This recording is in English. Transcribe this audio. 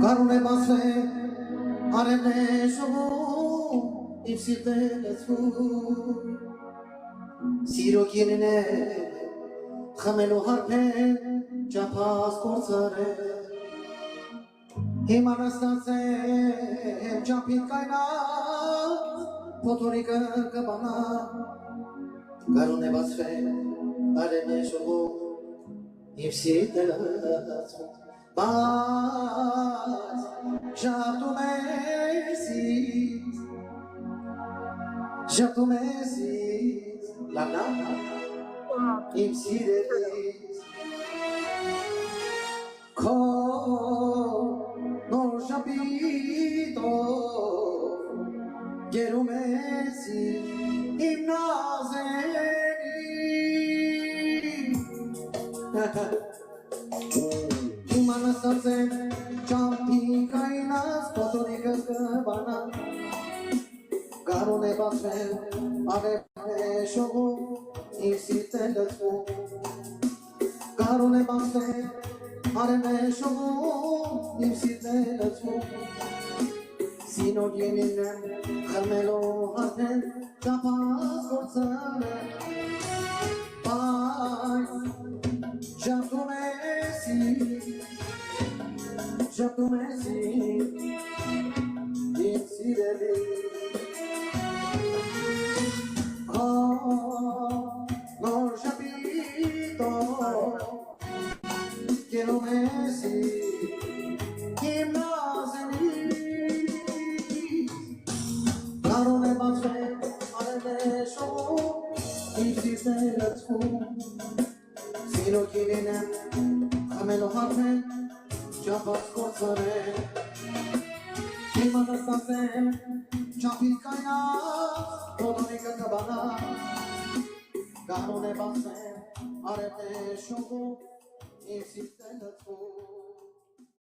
Garune basve arene shogu ipsite letfu Siro kinene khamelo harpe japas korsare Himanastase japit kaina potorika kabana Garune basve arene shogu ipsite letfu Baz, já tu meses, la la, imsideris, ko no japito, geru mesi, imnazeri. Manasatse champi kainas potorika kabana garone basve ave shogu isitelatu garone basve ave shogu isitelatu sino dienine khamelo haten chapas kotsane pai Já tu messi, insideri. Oh, no capito, que no messi, imnazeni. Caro ne basve, arene show, insideratu. Sino kininem, amelo harpen. Japas korsare Himanastase Japit kaina Potorika kabana Garone basve Arete shogu Isitelatu